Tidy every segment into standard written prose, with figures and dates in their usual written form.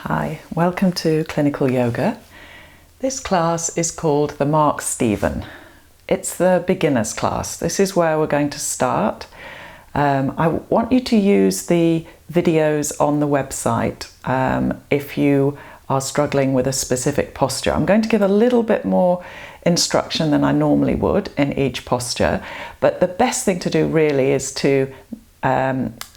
Hi, welcome to Clinical Yoga. This class is called the Mark Stephen. It's the beginner's class. This is where we're going to start. I want you to use the videos on the website if you are struggling with a specific posture. I'm going to give a little bit more instruction than I normally would in each posture, but the best thing to do really is to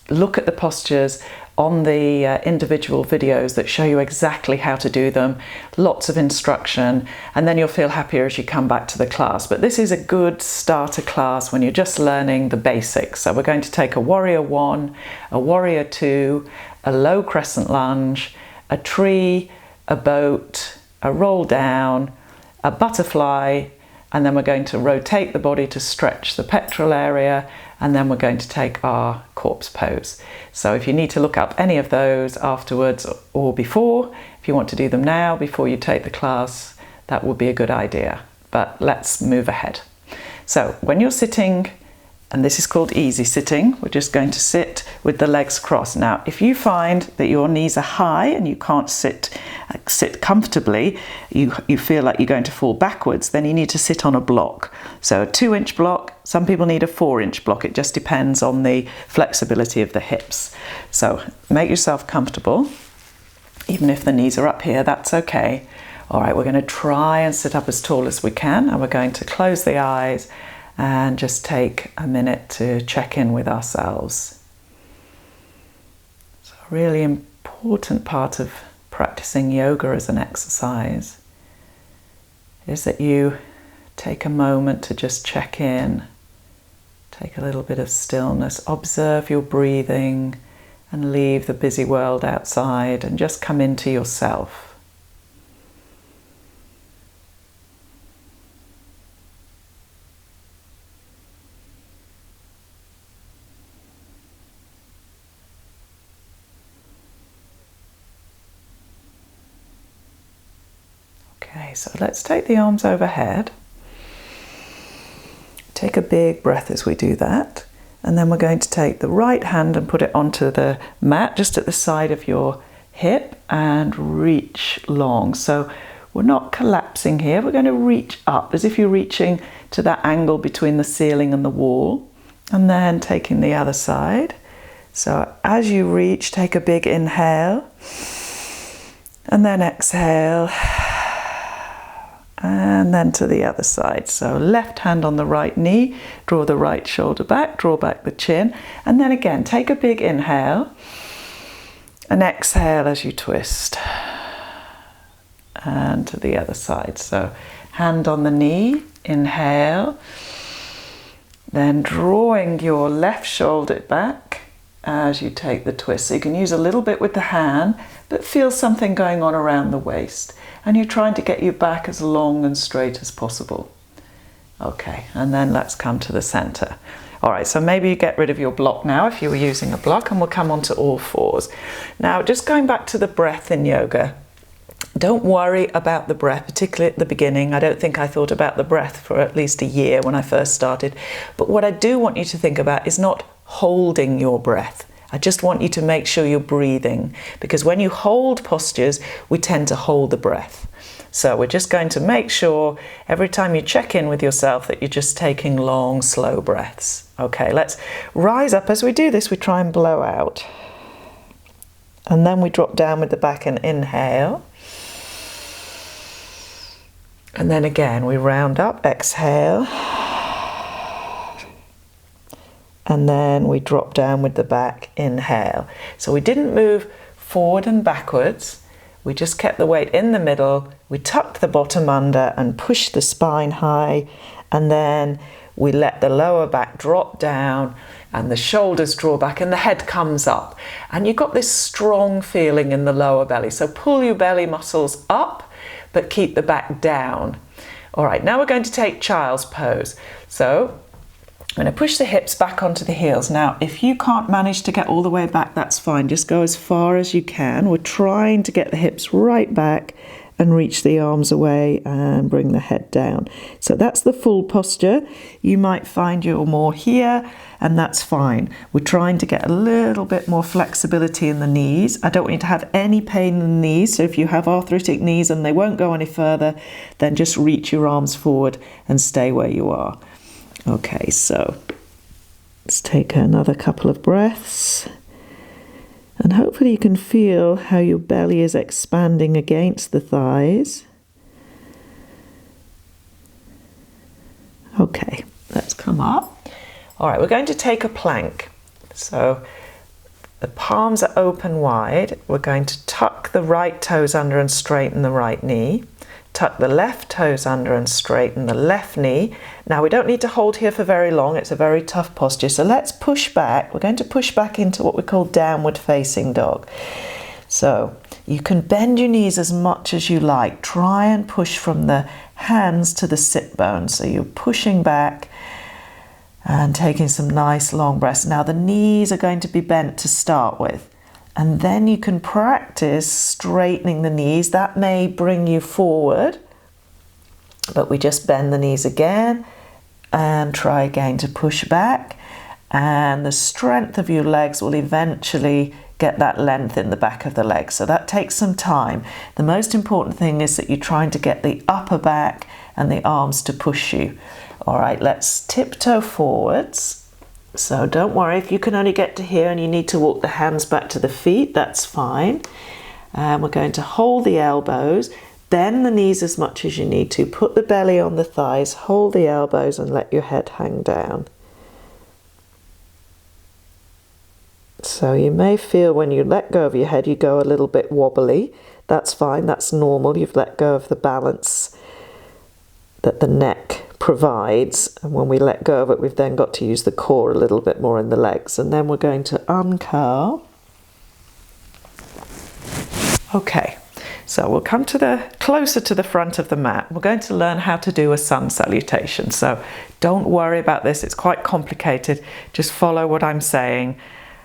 look at the postures on the individual videos that show you exactly how to do them, lots of instruction, and then you'll feel happier as you come back to the class. But this is a good starter class when you're just learning the basics. So we're going to take a warrior one, a warrior two, a low crescent lunge, a tree, a boat, a roll down, a butterfly, and then we're going to rotate the body to stretch the pectoral area, and then we're going to take our corpse pose. So if you need to look up any of those afterwards or before, if you want to do them now before you take the class, that would be a good idea. But let's move ahead. So when you're sitting, and this is called easy sitting, we're just going to sit with the legs crossed. Now, if you find that your knees are high and you can't sit comfortably, you feel like you're going to fall backwards, then you need to sit on a block. So a 2-inch block, some people need a 4-inch block. It just depends on the flexibility of the hips. So make yourself comfortable. Even if the knees are up here, that's okay. All right, we're going to try and sit up as tall as we can, and we're going to close the eyes and just take a minute to check in with ourselves. So a really important part of practicing yoga as an exercise is that you take a moment to just check in, take a little bit of stillness, observe your breathing and leave the busy world outside and just come into yourself. Okay, so let's take the arms overhead. Take a big breath as we do that. And then we're going to take the right hand and put it onto the mat just at the side of your hip and reach long. So we're not collapsing here. We're going to reach up as if you're reaching to that angle between the ceiling and the wall. And then taking the other side. So as you reach, take a big inhale. And then exhale. And then to the other side. So left hand on the right knee, draw the right shoulder back, draw back the chin, and then again take a big inhale and exhale as you twist. And to the other side. So hand on the knee, inhale, then drawing your left shoulder back as you take the twist. So you can use a little bit with the hand, but feel something going on around the waist. And you're trying to get your back as long and straight as possible. Okay, and then let's come to the center. All right, so maybe you get rid of your block now if you were using a block, and we'll come onto all fours. Now, just going back to the breath in yoga, don't worry about the breath, particularly at the beginning. I don't think I thought about the breath for at least a year when I first started. But what I do want you to think about is not holding your breath. I just want you to make sure you're breathing, because when you hold postures, we tend to hold the breath. So we're just going to make sure every time you check in with yourself that you're just taking long, slow breaths. Okay, let's rise up. As we do this, we try and blow out. And then we drop down with the back and inhale. And then again, we round up, exhale. And then we drop down with the back, inhale. So we didn't move forward and backwards. We just kept the weight in the middle. We tucked the bottom under and pushed the spine high. And then we let the lower back drop down and the shoulders draw back and the head comes up. And you've got this strong feeling in the lower belly. So pull your belly muscles up, but keep the back down. All right, now we're going to take child's pose. So I'm going to push the hips back onto the heels. Now, if you can't manage to get all the way back, that's fine. Just go as far as you can. We're trying to get the hips right back and reach the arms away and bring the head down. So that's the full posture. You might find you're more here, and that's fine. We're trying to get a little bit more flexibility in the knees. I don't want you to have any pain in the knees, so if you have arthritic knees and they won't go any further, then just reach your arms forward and stay where you are. Okay, so let's take another couple of breaths. And hopefully you can feel how your belly is expanding against the thighs. Okay, let's come up. All right, we're going to take a plank. So the palms are open wide. We're going to tuck the right toes under and straighten the right knee. Tuck the left toes under and straighten the left knee. Now we don't need to hold here for very long. It's a very tough posture. So let's push back. We're going to push back into what we call downward facing dog. So you can bend your knees as much as you like. Try and push from the hands to the sit bones. So you're pushing back and taking some nice long breaths. Now the knees are going to be bent to start with. And then you can practice straightening the knees. That may bring you forward, but we just bend the knees again and try again to push back. And the strength of your legs will eventually get that length in the back of the legs. So that takes some time. The most important thing is that you're trying to get the upper back and the arms to push you. All right, let's tiptoe forwards. So don't worry if you can only get to here and you need to walk the hands back to the feet, that's fine. And we're going to hold the elbows, bend the knees as much as you need to, put the belly on the thighs, hold the elbows and let your head hang down. So you may feel when you let go of your head you go a little bit wobbly. That's fine, that's normal. You've let go of the balance that the neck provides, and when we let go of it we've then got to use the core a little bit more in the legs, and then we're going to uncurl. Okay, so we'll come to closer to the front of the mat. We're going to learn how to do a sun salutation, so don't worry about this, it's quite complicated. Just follow what I'm saying.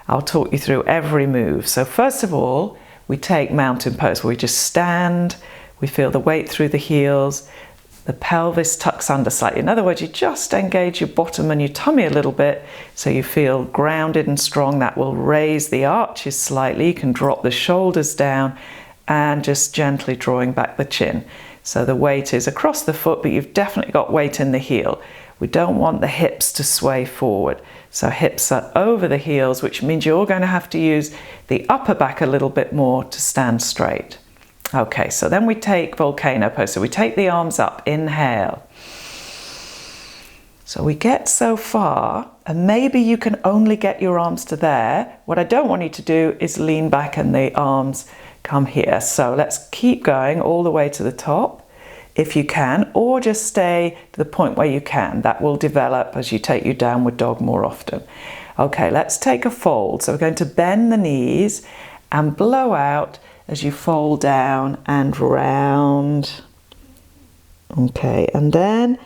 I'll talk you through every move. So first of all, we take mountain pose, where we just stand, we feel the weight through the heels, the pelvis tucks under slightly. In other words, you just engage your bottom and your tummy a little bit so you feel grounded and strong. That will raise the arches slightly. You can drop the shoulders down and just gently drawing back the chin. So the weight is across the foot, but you've definitely got weight in the heel. We don't want the hips to sway forward. So hips are over the heels, which means you're going to have to use the upper back a little bit more to stand straight. Okay, so then we take volcano pose. So we take the arms up, inhale. So we get so far, and maybe you can only get your arms to there. What I don't want you to do is lean back and the arms come here. So let's keep going all the way to the top, if you can, or just stay to the point where you can. That will develop as you take your downward dog more often. Okay, let's take a fold. So we're going to bend the knees and blow out as you fold down and round. Okay, and then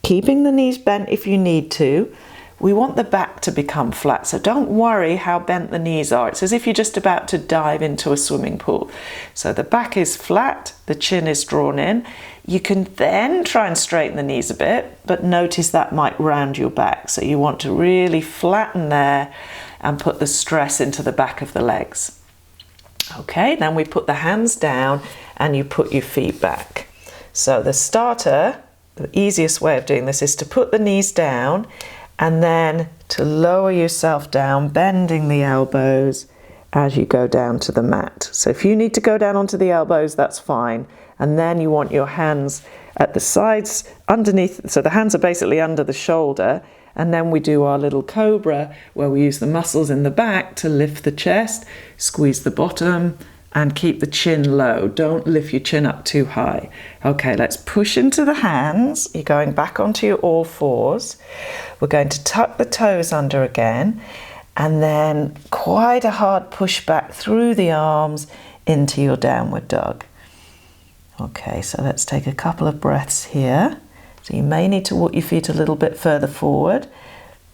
keeping the knees bent if you need to. We want the back to become flat, so don't worry how bent the knees are. It's as if you're just about to dive into a swimming pool. So the back is flat, the chin is drawn in. You can then try and straighten the knees a bit, but notice that might round your back. So you want to really flatten there and put the stress into the back of the legs. Okay, then we put the hands down and you put your feet back. So the starter, the easiest way of doing this is to put the knees down and then to lower yourself down, bending the elbows as you go down to the mat. So if you need to go down onto the elbows, that's fine. And then you want your hands at the sides underneath, so the hands are basically under the shoulder. And then we do our little cobra where we use the muscles in the back to lift the chest, squeeze the bottom and keep the chin low. Don't lift your chin up too high. Okay, let's push into the hands. You're going back onto your all fours. We're going to tuck the toes under again and then quite a hard push back through the arms into your downward dog. Okay, so let's take a couple of breaths here. So you may need to walk your feet a little bit further forward.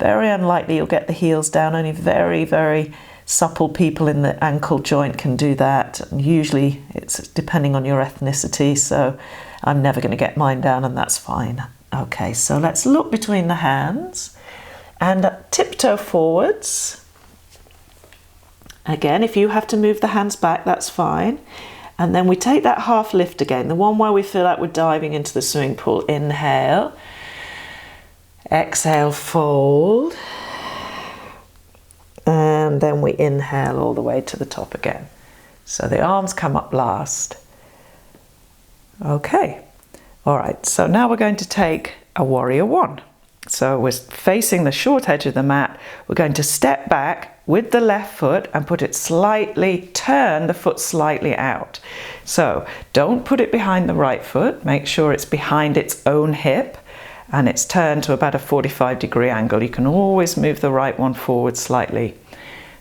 very unlikely you'll get the heels down. Only very, very supple people in the ankle joint can do that. And usually it's depending on your ethnicity, so I'm never going to get mine down, and that's fine. Okay, so let's look between the hands and tiptoe forwards. Again, if you have to move the hands back, that's fine. And then we take that half lift again, the one where we feel like we're diving into the swimming pool. Inhale, exhale, fold. And then we inhale all the way to the top again. So the arms come up last. Okay, all right, so now we're going to take a warrior one. So we're facing the short edge of the mat. We're going to step back with the left foot and put it slightly, turn the foot slightly out. So don't put it behind the right foot. Make sure it's behind its own hip and it's turned to about a 45-degree angle. You can always move the right one forward slightly.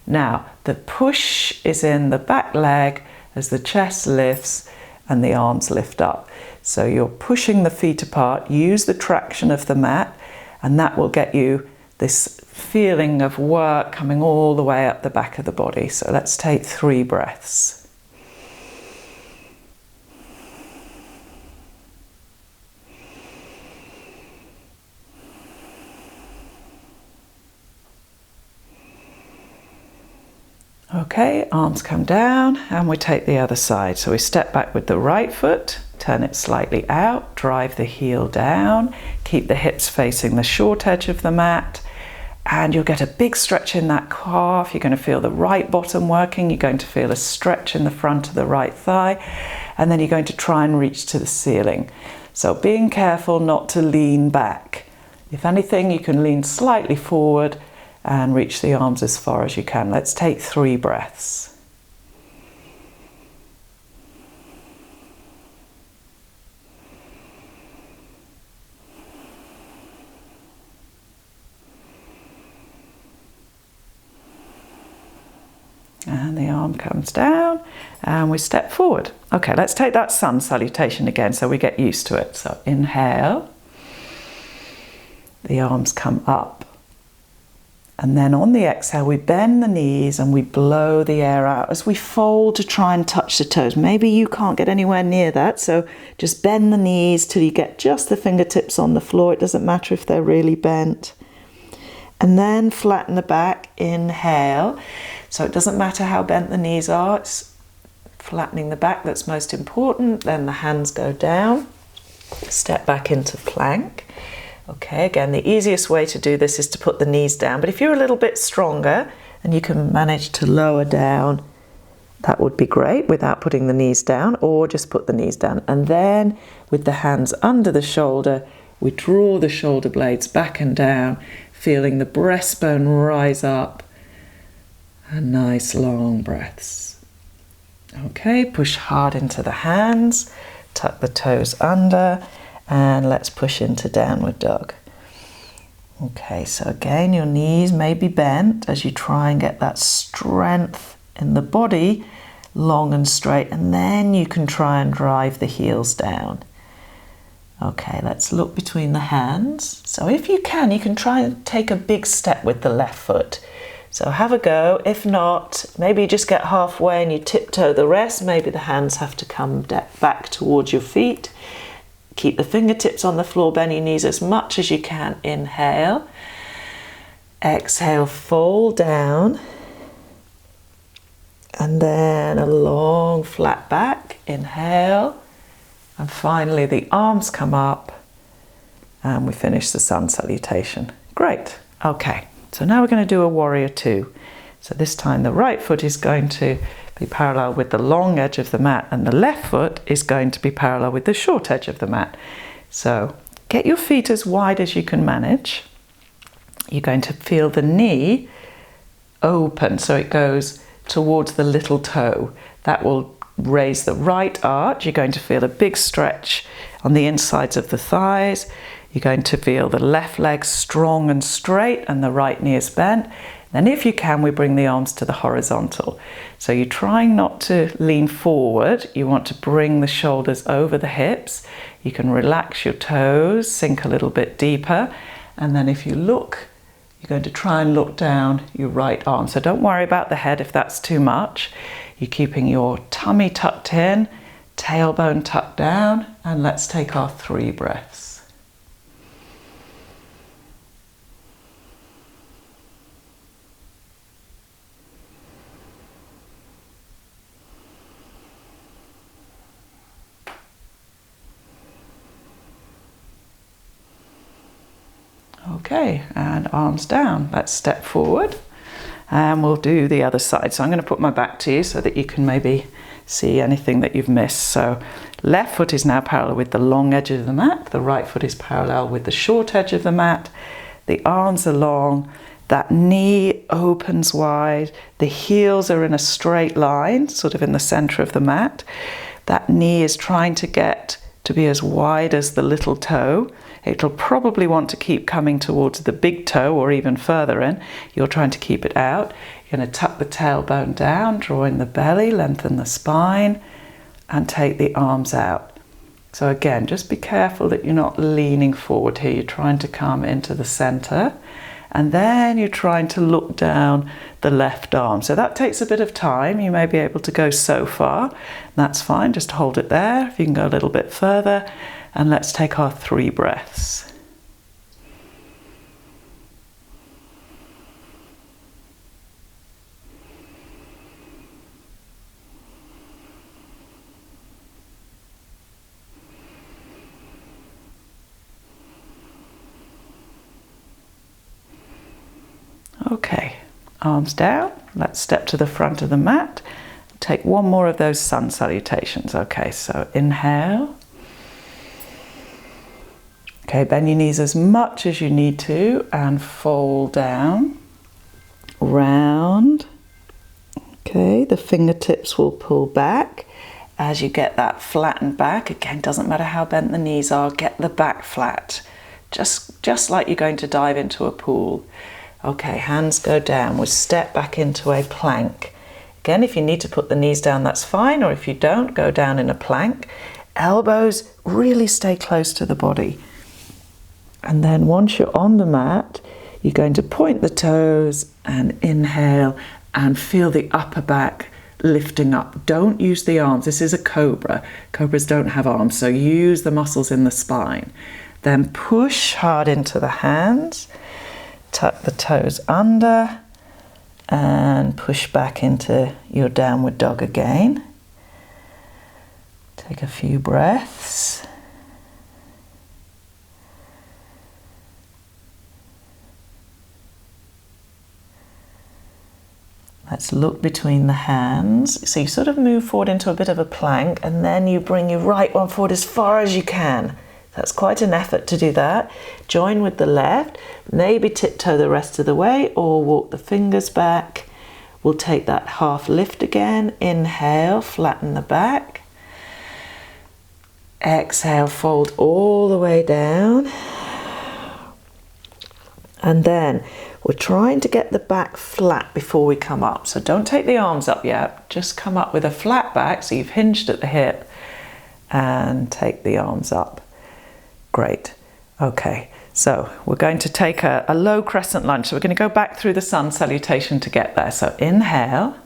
Now, the push is in the back leg as the chest lifts and the arms lift up. So you're pushing the feet apart. Use the traction of the mat, and that will get you this feeling of work coming all the way up the back of the body. So let's take 3 breaths. Okay, arms come down and we take the other side. So we step back with the right foot, turn it slightly out, drive the heel down, keep the hips facing the short edge of the mat, and you'll get a big stretch in that calf. You're going to feel the right bottom working. You're going to feel a stretch in the front of the right thigh, and then you're going to try and reach to the ceiling. So being careful not to lean back. If anything, you can lean slightly forward and reach the arms as far as you can. Let's take 3 breaths. And the arm comes down and we step forward. Okay, let's take that sun salutation again so we get used to it. So inhale, the arms come up. And then on the exhale, we bend the knees and we blow the air out as we fold to try and touch the toes. Maybe you can't get anywhere near that, so just bend the knees till you get just the fingertips on the floor. It doesn't matter if they're really bent. And then flatten the back, inhale. So it doesn't matter how bent the knees are, it's flattening the back that's most important. Then the hands go down, step back into plank. Okay, again, the easiest way to do this is to put the knees down, but if you're a little bit stronger and you can manage to lower down, that would be great without putting the knees down, or just put the knees down. And then with the hands under the shoulder, we draw the shoulder blades back and down, feeling the breastbone rise up, and nice long breaths. Okay, push hard into the hands, tuck the toes under, and let's push into downward dog. Okay, so again, your knees may be bent as you try and get that strength in the body long and straight, and then you can try and drive the heels down. Okay, let's look between the hands. So if you can try and take a big step with the left foot. So have a go. If not, maybe you just get halfway and you tiptoe the rest. Maybe the hands have to come back towards your feet. Keep the fingertips on the floor, bend your knees as much as you can. Inhale. Exhale, fold down. And then a long flat back. Inhale. And finally the arms come up and we finish the sun salutation. Great. Okay, so now we're going to do a warrior two. So this time the right foot is going to be parallel with the long edge of the mat and the left foot is going to be parallel with the short edge of the mat. So get your feet as wide as you can manage. You're going to feel the knee open so it goes towards the little toe. That will raise the right arch. You're going to feel a big stretch on the insides of the thighs. You're going to feel the left leg strong and straight and the right knee is bent. Then if you can, we bring the arms to the horizontal. So you're trying not to lean forward. You want to bring the shoulders over the hips. You can relax your toes, sink a little bit deeper. And then if you look, you're going to try and look down your right arm. So don't worry about the head if that's too much. You're keeping your tummy tucked in, tailbone tucked down, and let's take our 3 breaths. Okay, and arms down. Let's step forward and we'll do the other side. So I'm going to put my back to you so that you can maybe see anything that you've missed. So left foot is now parallel with the long edge of the mat. The right foot is parallel with the short edge of the mat. The arms are long. That knee opens wide. The heels are in a straight line, sort of in the center of the mat. That knee is trying to get to be as wide as the little toe. It'll probably want to keep coming towards the big toe or even further in. You're trying to keep it out. You're going to tuck the tailbone down, draw in the belly, lengthen the spine, and take the arms out. So again, just be careful that you're not leaning forward here. You're trying to come into the center, and then you're trying to look down the left arm. So that takes a bit of time. You may be able to go so far. That's fine. Just hold it there. If you can go a little bit further. And let's take our 3 breaths. Okay, arms down. Let's step to the front of the mat. Take one more of those sun salutations. Okay, so inhale. Okay, bend your knees as much as you need to and fold down, round. Okay, the fingertips will pull back as you get that flattened back. Again, doesn't matter how bent the knees are, get the back flat. Just like you're going to dive into a pool. Okay, hands go down. We'll step back into a plank. Again, if you need to put the knees down, that's fine, or if you don't, go down in a plank. Elbows really stay close to the body. And then once you're on the mat, you're going to point the toes and inhale and feel the upper back lifting up. Don't use the arms. This is a cobra. Cobras don't have arms, so use the muscles in the spine. Then push hard into the hands, tuck the toes under, and push back into your downward dog again. Take a few breaths. Let's look between the hands. So you sort of move forward into a bit of a plank, and then you bring your right one forward as far as you can. That's quite an effort to do that. Join with the left, maybe tiptoe the rest of the way or walk the fingers back. We'll take that half lift again. Inhale, flatten the back. Exhale, fold all the way down. And then we're trying to get the back flat before we come up. So don't take the arms up yet. Just come up with a flat back so you've hinged at the hip and take the arms up. Great. Okay, so we're going to take a low crescent lunge. So we're going to go back through the sun salutation to get there. So inhale.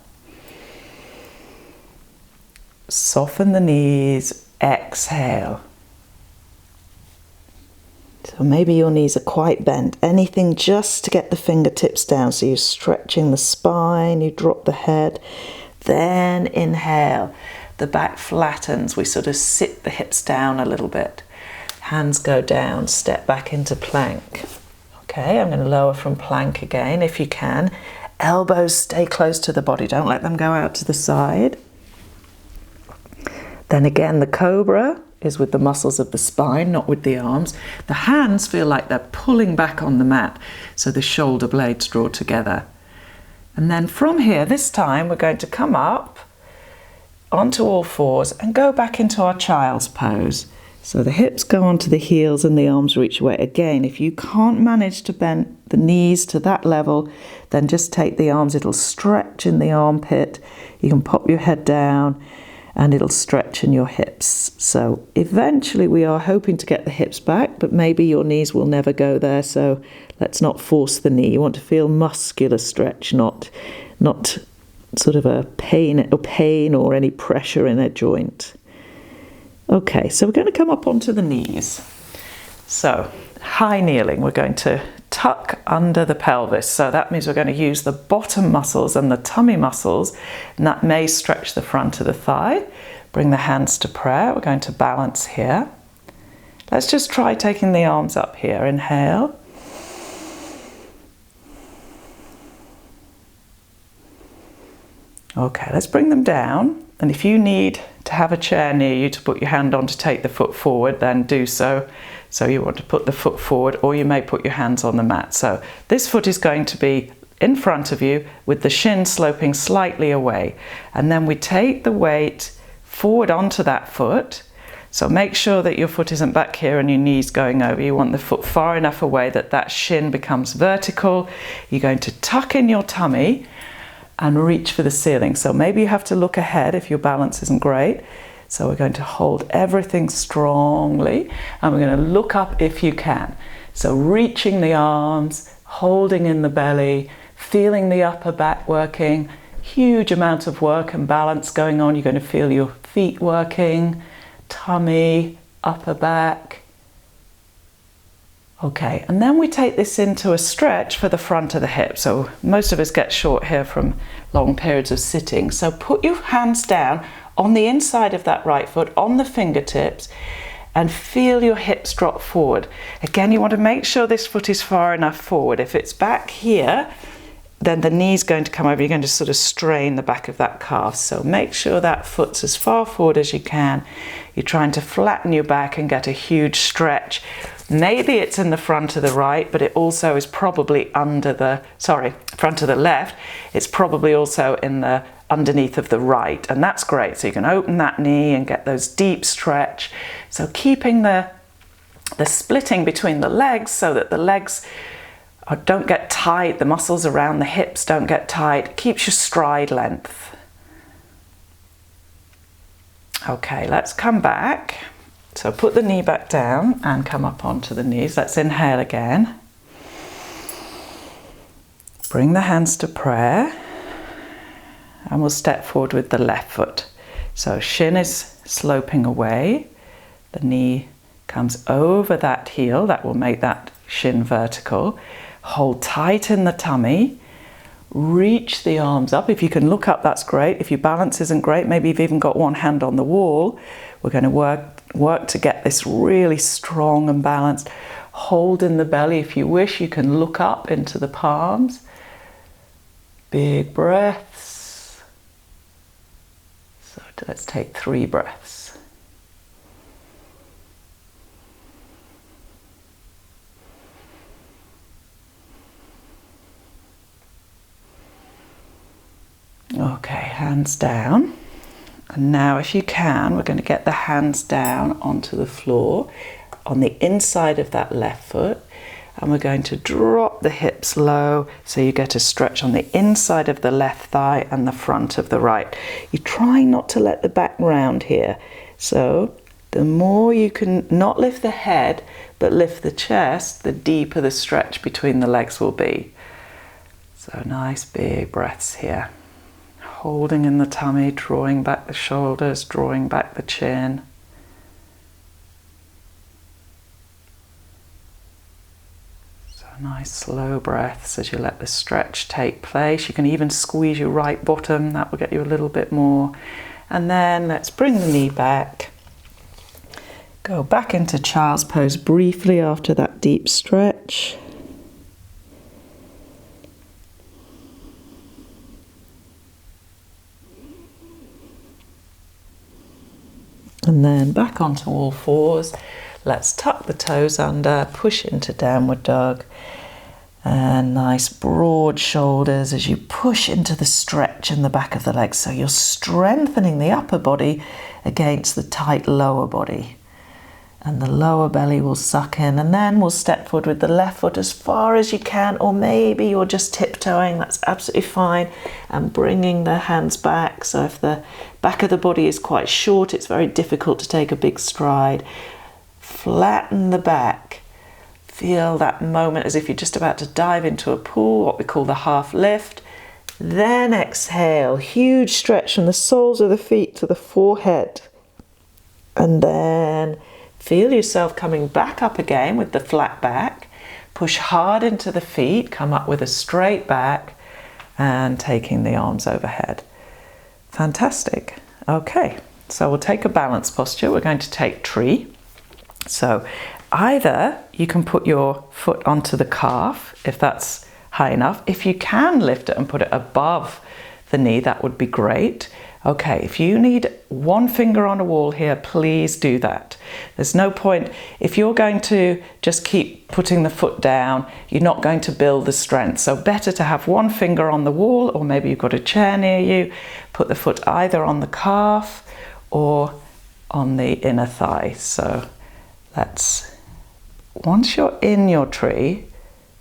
Soften the knees. Exhale. So maybe your knees are quite bent. Anything just to get the fingertips down. So you're stretching the spine, you drop the head. Then inhale. The back flattens. We sort of sit the hips down a little bit. Hands go down, step back into plank. Okay, I'm going to lower from plank again if you can. Elbows stay close to the body. Don't let them go out to the side. Then again, the cobra is with the muscles of the spine, not with the arms. The hands feel like they're pulling back on the mat, so the shoulder blades draw together. And then from here, this time, we're going to come up onto all fours and go back into our child's pose. So the hips go onto the heels and the arms reach away. Again, if you can't manage to bend the knees to that level, then just take the arms. It'll stretch in the armpit. You can pop your head down and it'll stretch in your hips. So eventually we are hoping to get the hips back, but maybe your knees will never go there, so let's not force the knee. You want to feel muscular stretch, not sort of a pain or any pressure in a joint. Okay, so we're going to come up onto the knees. So high kneeling, we're going to tuck under the pelvis. So that means we're going to use the bottom muscles and the tummy muscles, and that may stretch the front of the thigh. Bring the hands to prayer. We're going to balance here. Let's just try taking the arms up here. Inhale. Okay, let's bring them down. And if you need to have a chair near you to put your hand on to take the foot forward, then do so. So you want to put the foot forward, or you may put your hands on the mat. So this foot is going to be in front of you with the shin sloping slightly away. And then we take the weight forward onto that foot. So make sure that your foot isn't back here and your knees going over. You want the foot far enough away that that shin becomes vertical. You're going to tuck in your tummy and reach for the ceiling. So maybe you have to look ahead if your balance isn't great. So we're going to hold everything strongly, and we're going to look up if you can. So reaching the arms, holding in the belly, feeling the upper back working. Huge amount of work and balance going on. You're going to feel your feet working, tummy, upper back. Okay, and then we take this into a stretch for the front of the hip. So most of us get short here from long periods of sitting. So put your hands down on the inside of that right foot, on the fingertips, and feel your hips drop forward. Again, you want to make sure this foot is far enough forward. If it's back here, then the knee's going to come over. You're going to sort of strain the back of that calf. So make sure that foot's as far forward as you can. You're trying to flatten your back and get a huge stretch. Maybe it's in the front of the right, but it also is probably front of the left. It's probably also in the underneath of the right, and that's great. So you can open that knee and get those deep stretch. So keeping the splitting between the legs so that the legs don't get tight, the muscles around the hips don't get tight, keeps your stride length. Okay, let's come back. So put the knee back down and come up onto the knees. Let's inhale again. Bring the hands to prayer, and we'll step forward with the left foot. So shin is sloping away, the knee comes over that heel, that will make that shin vertical. Hold tight in the tummy, reach the arms up. If you can look up, that's great. If your balance isn't great, maybe you've even got one hand on the wall. We're going to work to get this really strong and balanced. Hold in the belly. If you wish, you can look up into the palms. Big breaths. So let's take 3 breaths. Okay, hands down. And now if you can, we're going to get the hands down onto the floor on the inside of that left foot, and we're going to drop the hips low so you get a stretch on the inside of the left thigh and the front of the right. You're trying not to let the back round here. So the more you can not lift the head but lift the chest, the deeper the stretch between the legs will be. So nice big breaths here. Holding in the tummy, drawing back the shoulders, drawing back the chin. So nice slow breaths as you let the stretch take place. You can even squeeze your right bottom, that will get you a little bit more. And then let's bring the knee back. Go back into child's pose briefly after that deep stretch. And then back onto all fours. Let's tuck the toes under, push into downward dog. And nice broad shoulders as you push into the stretch in the back of the legs. So you're strengthening the upper body against the tight lower body. and the lower belly will suck in, and then we'll step forward with the left foot as far as you can, or maybe you're just tiptoeing, that's absolutely fine, and bringing the hands back. So if the back of the body is quite short, it's very difficult to take a big stride. Flatten the back. Feel that moment as if you're just about to dive into a pool, what we call the half lift. Then exhale, huge stretch from the soles of the feet to the forehead. And then feel yourself coming back up again with the flat back. Push hard into the feet, come up with a straight back and taking the arms overhead. Fantastic. Okay, so we'll take a balance posture. We're going to take tree. So either you can put your foot onto the calf if that's high enough. If you can lift it and put it above the knee, that would be great. Okay, if you need one finger on a wall here, please do that. There's no point, if you're going to just keep putting the foot down, you're not going to build the strength. So better to have one finger on the wall, or maybe you've got a chair near you, put the foot either on the calf or on the inner thigh. So once you're in your tree,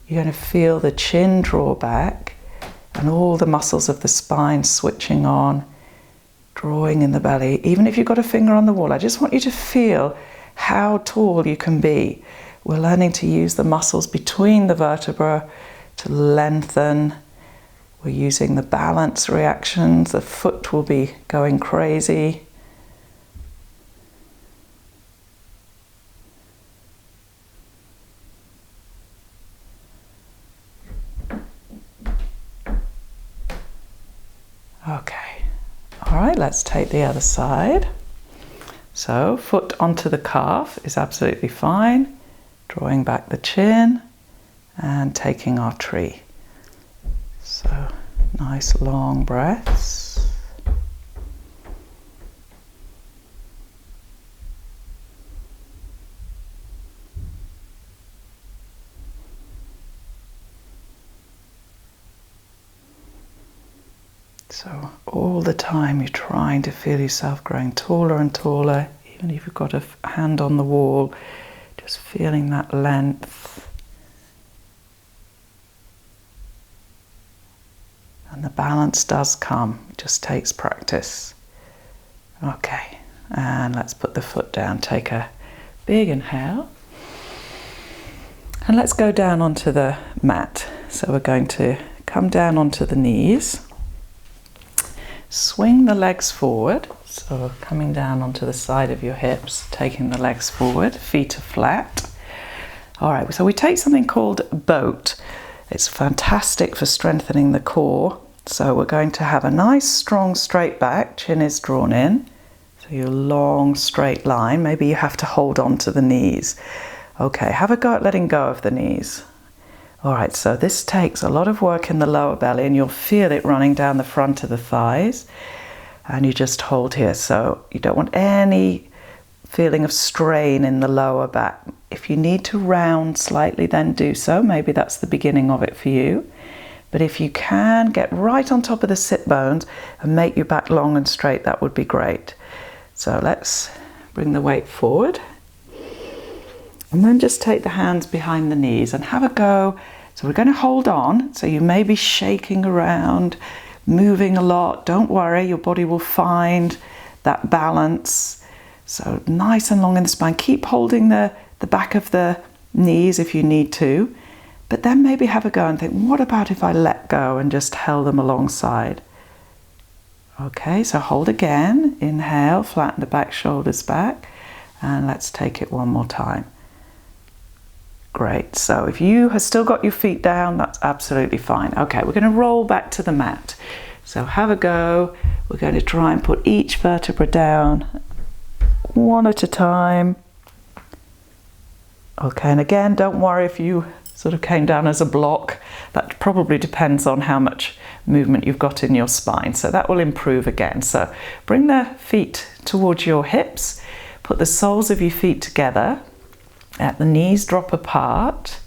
you're going to feel the chin draw back and all the muscles of the spine switching on, drawing in the belly. Even if you've got a finger on the wall, I just want you to feel how tall you can be. We're learning to use the muscles between the vertebrae to lengthen. We're using the balance reactions. The foot will be going crazy. Okay, all right, let's take the other side. So foot onto the calf is absolutely fine. Drawing back the chin and taking our tree. So nice long breaths. So all the time you're trying to feel yourself growing taller and taller, even if you've got a hand on the wall, just feeling that length. And the balance does come, it just takes practice. Okay, and let's put the foot down, take a big inhale. And let's go down onto the mat. So we're going to come down onto the knees. Swing the legs forward, so coming down onto the side of your hips, taking the legs forward, feet are flat. All right, so we take something called boat. It's fantastic for strengthening the core. So we're going to have a nice, strong, straight back, chin is drawn in. So your long, straight line, maybe you have to hold on to the knees. Okay, have a go at letting go of the knees. All right, so this takes a lot of work in the lower belly and you'll feel it running down the front of the thighs. And you just hold here. So you don't want any feeling of strain in the lower back. If you need to round slightly, then do so. Maybe that's the beginning of it for you. But if you can get right on top of the sit bones and make your back long and straight, that would be great. So let's bring the weight forward. And then just take the hands behind the knees and have a go. So we're going to hold on. So you may be shaking around, moving a lot. Don't worry, your body will find that balance. So nice and long in the spine. Keep holding the back of the knees if you need to. But then maybe have a go and think, what about if I let go and just held them alongside? Okay, so hold again. Inhale, flatten the back, shoulders back. And let's take it one more time. Great, so if you have still got your feet down, that's absolutely fine. Okay, we're going to roll back to the mat. So have a go. We're going to try and put each vertebra down one at a time. Okay, and again, don't worry if you sort of came down as a block. That probably depends on how much movement you've got in your spine. So that will improve again. So bring the feet towards your hips. Put the soles of your feet together. At the knees drop apart.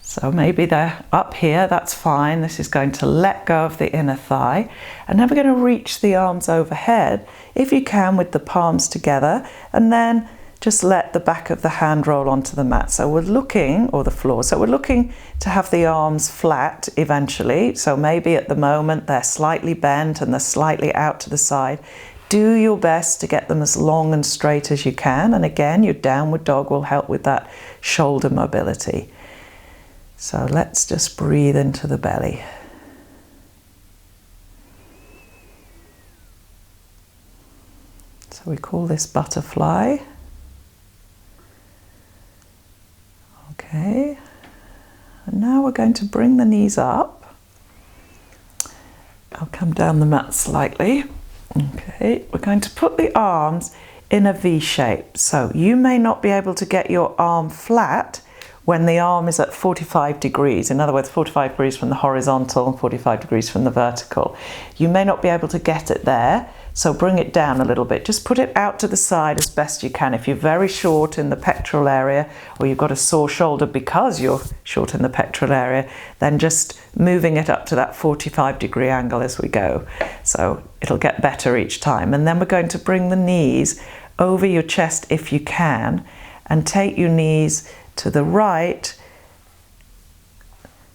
So maybe they're up here, that's fine. This is going to let go of the inner thigh. And then we're going to reach the arms overhead, if you can, with the palms together. And then just let the back of the hand roll onto the mat. So we're looking, or the floor, so we're looking to have the arms flat eventually. So maybe at the moment they're slightly bent and they're slightly out to the side. Do your best to get them as long and straight as you can. And again, your downward dog will help with that shoulder mobility. So let's just breathe into the belly. So we call this butterfly. Okay, and now we're going to bring the knees up. I'll come down the mat slightly. Okay, we're going to put the arms in a V shape. So you may not be able to get your arm flat when the arm is at 45 degrees. In other words, 45 degrees from the horizontal and 45 degrees from the vertical. You may not be able to get it there, so bring it down a little bit. Just put it out to the side as best you can. If you're very short in the pectoral area, or you've got a sore shoulder because you're short in the pectoral area, then just moving it up to that 45-degree angle as we go. So it'll get better each time. And then we're going to bring the knees over your chest if you can, and take your knees to the right.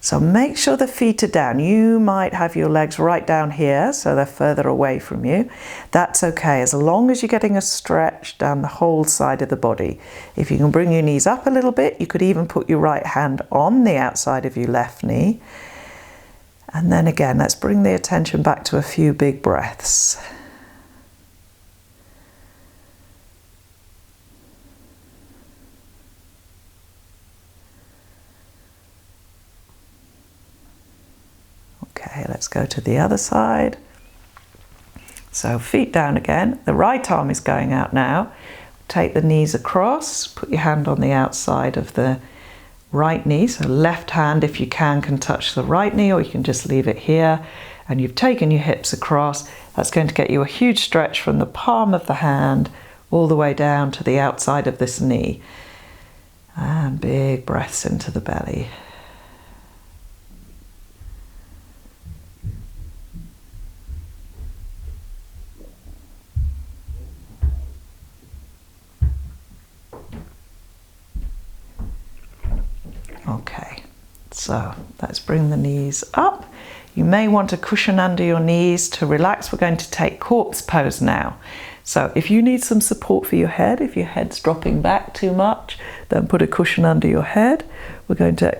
So make sure the feet are down. You might have your legs right down here, so they're further away from you. That's okay, as long as you're getting a stretch down the whole side of the body. If you can bring your knees up a little bit, you could even put your right hand on the outside of your left knee. And then again, let's bring the attention back to a few big breaths. Okay, let's go to the other side. So feet down again. The right arm is going out now. Take the knees across. Put your hand on the outside of the right knee. So left hand, if you can touch the right knee, or you can just leave it here. And you've taken your hips across. That's going to get you a huge stretch from the palm of the hand all the way down to the outside of this knee. And big breaths into the belly. Okay, so let's bring the knees up. You may want a cushion under your knees to relax. We're going to take corpse pose now. So if you need some support for your head, if your head's dropping back too much, then put a cushion under your head. We're going to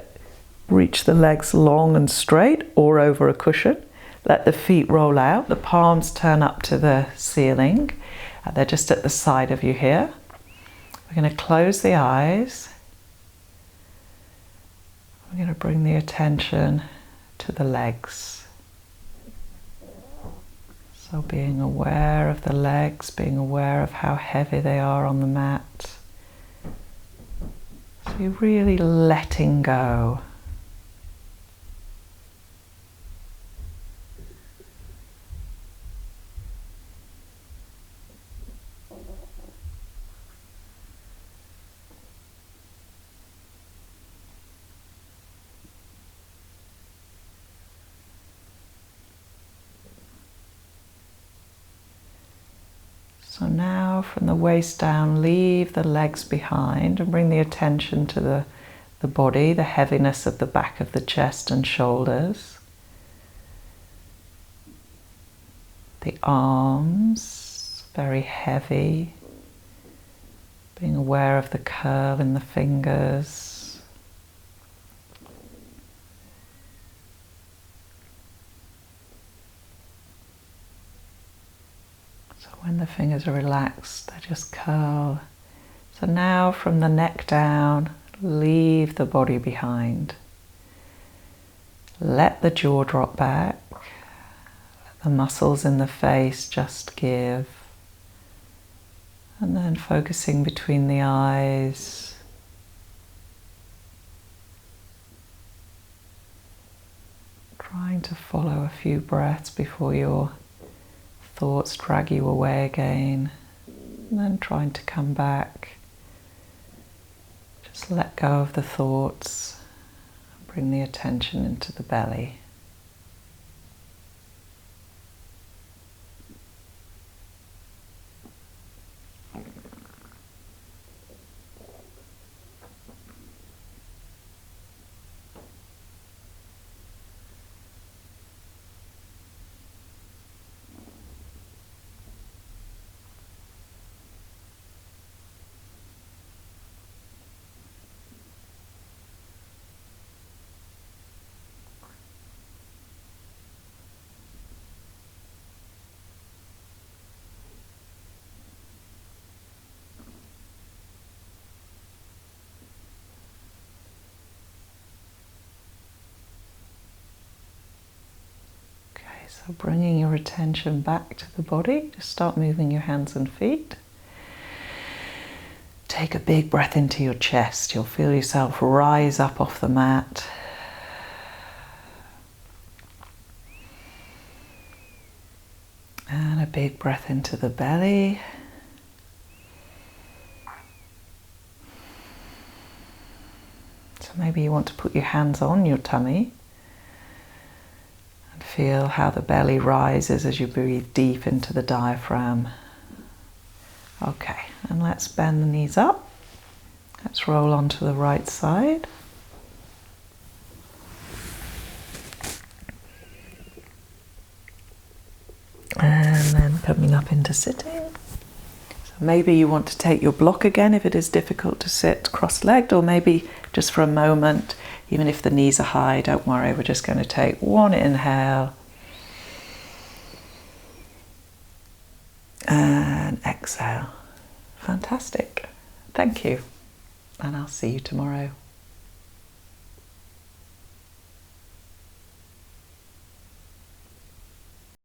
reach the legs long and straight, or over a cushion. Let the feet roll out. The palms turn up to the ceiling. They're just at the side of you here. We're going to close the eyes. We're going to bring the attention to the legs. So being aware of the legs, being aware of how heavy they are on the mat. So you're really letting go. So now from the waist down, leave the legs behind and bring the attention to the body, the heaviness of the back of the chest and shoulders. The arms, very heavy. Being aware of the curl in the fingers. When the fingers are relaxed, they just curl. So now from the neck down, leave the body behind. Let the jaw drop back. Let the muscles in the face just give. And then focusing between the eyes. Trying to follow a few breaths before your thoughts drag you away again, and then trying to come back. Just let go of the thoughts, bring the attention into the belly. So bringing your attention back to the body, just start moving your hands and feet. Take a big breath into your chest. You'll feel yourself rise up off the mat. And a big breath into the belly. So maybe you want to put your hands on your tummy and feel how the belly rises as you breathe deep into the diaphragm. Okay, and let's bend the knees up. Let's roll onto the right side. And then coming up into sitting. So maybe you want to take your block again if it is difficult to sit cross-legged, or maybe just for a moment, even if the knees are high, don't worry, we're just going to take one inhale and exhale. Fantastic. Thank you. And I'll see you tomorrow.